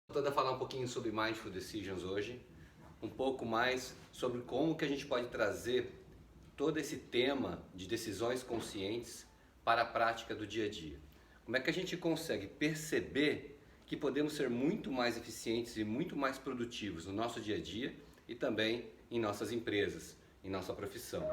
Voltando a falar um pouquinho sobre Mindful Decisions hoje, um pouco mais sobre como que a gente pode trazer todo esse tema de decisões conscientes para a prática do dia a dia. Como é que a gente consegue perceber que podemos ser muito mais eficientes e muito mais produtivos no nosso dia a dia e também em nossas empresas, em nossa profissão.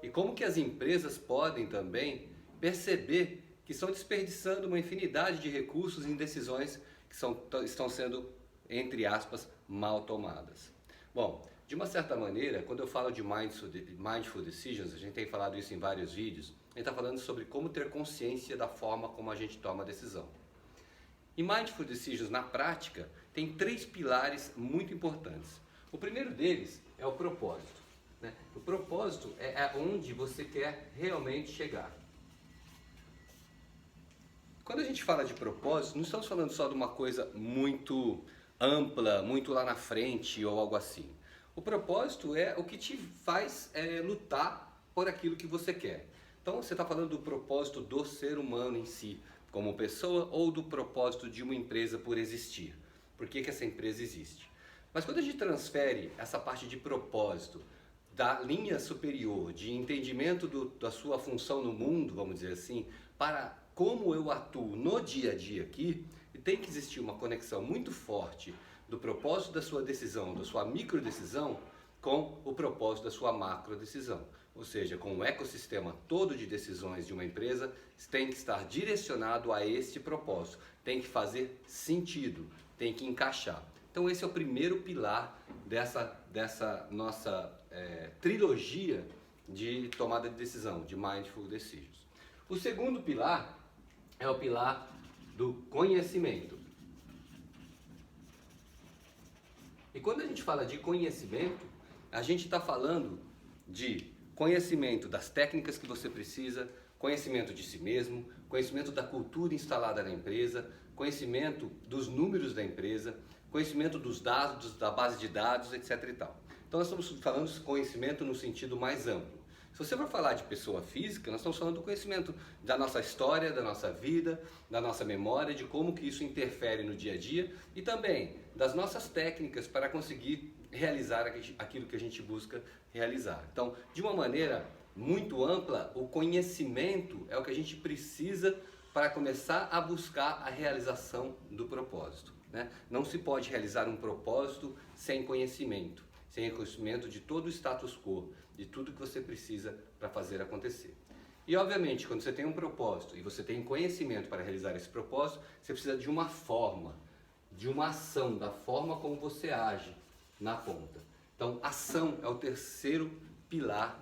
E como que as empresas podem também perceber que estão desperdiçando uma infinidade de recursos em decisões que estão sendo, entre aspas, mal tomadas. Bom, de uma certa maneira, quando eu falo de Mindful Decisions, a gente tem falado isso em vários vídeos, a gente está falando sobre como ter consciência da forma como a gente toma a decisão. E Mindful Decisions, na prática, tem 3 pilares muito importantes. O primeiro deles é o propósito. Né? O propósito é onde você quer realmente chegar. Quando a gente fala de propósito, não estamos falando só de uma coisa muito ampla, muito lá na frente ou algo assim. O propósito é o que te faz lutar por aquilo que você quer. Então você está falando do propósito do ser humano em si, como pessoa, ou do propósito de uma empresa por existir. Por que essa empresa existe? Mas quando a gente transfere essa parte de propósito da linha superior, de entendimento da sua função no mundo, vamos dizer assim, para como eu atuo no dia a dia aqui, tem que existir uma conexão muito forte do propósito da sua decisão, da sua micro decisão, com o propósito da sua macro decisão. Ou seja, com o ecossistema todo de decisões de uma empresa, tem que estar direcionado a este propósito, tem que fazer sentido, tem que encaixar. Então esse é o primeiro pilar dessa nossa trilogia de tomada de decisão, de Mindful Decisions. O segundo pilar é o pilar do conhecimento. E quando a gente fala de conhecimento, a gente está falando de conhecimento das técnicas que você precisa, conhecimento de si mesmo, conhecimento da cultura instalada na empresa, conhecimento dos números da empresa, conhecimento dos dados, da base de dados, etc. e tal. Então nós estamos falando de conhecimento no sentido mais amplo. Se você for falar de pessoa física, nós estamos falando do conhecimento da nossa história, da nossa vida, da nossa memória, de como que isso interfere no dia a dia e também das nossas técnicas para conseguir realizar aquilo que a gente busca realizar. Então, de uma maneira muito ampla, o conhecimento é o que a gente precisa para começar a buscar a realização do propósito. Né? Não se pode realizar um propósito sem conhecimento de todo o status quo, de tudo que você precisa para fazer acontecer. E obviamente, quando você tem um propósito e você tem conhecimento para realizar esse propósito, você precisa de uma forma, de uma ação, da forma como você age na ponta. Então, ação é o terceiro pilar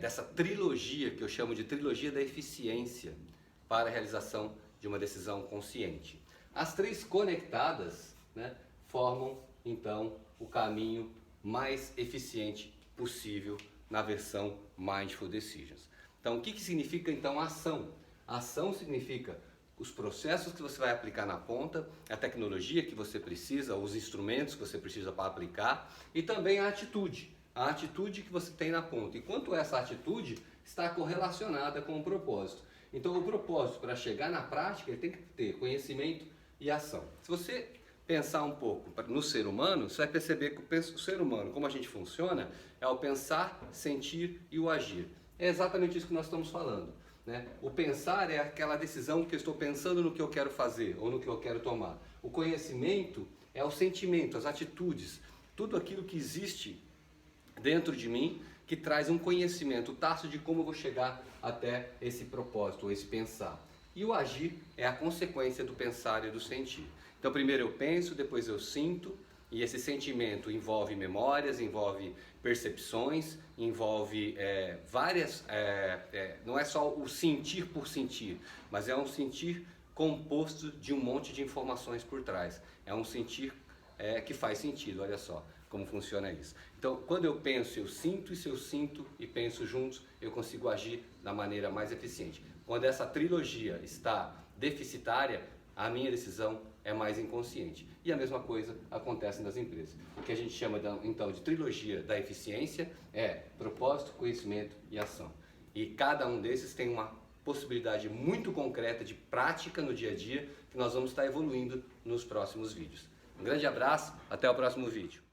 dessa trilogia, que eu chamo de trilogia da eficiência para a realização de uma decisão consciente. As 3 conectadas, né, formam então o caminho mais eficiente possível na versão Mindful Decisions. Então, o que significa então a ação? A ação significa os processos que você vai aplicar na ponta, a tecnologia que você precisa, os instrumentos que você precisa para aplicar e também a atitude que você tem na ponta. E quanto essa atitude está correlacionada com o propósito. Então, o propósito para chegar na prática, ele tem que ter conhecimento e ação. Se você pensar um pouco no ser humano, você vai perceber que o ser humano, como a gente funciona, é o pensar, sentir e o agir. É exatamente isso que nós estamos falando. Né? O pensar é aquela decisão que eu estou pensando no que eu quero fazer ou no que eu quero tomar. O conhecimento é o sentimento, as atitudes, tudo aquilo que existe dentro de mim que traz um conhecimento tácito de como eu vou chegar até esse propósito, ou esse pensar. E o agir é a consequência do pensar e do sentir. Então primeiro eu penso, depois eu sinto, e esse sentimento envolve memórias, envolve percepções, envolve várias... não é só o sentir por sentir, mas é um sentir composto de um monte de informações por trás. É um sentir que faz sentido, olha só como funciona isso. Então, quando eu penso, eu sinto, e se eu sinto e penso juntos, eu consigo agir da maneira mais eficiente. Quando essa trilogia está deficitária, a minha decisão é mais inconsciente. E a mesma coisa acontece nas empresas. O que a gente chama então de trilogia da eficiência é propósito, conhecimento e ação. E cada um desses tem uma possibilidade muito concreta de prática no dia a dia que nós vamos estar evoluindo nos próximos vídeos. Um grande abraço, até o próximo vídeo.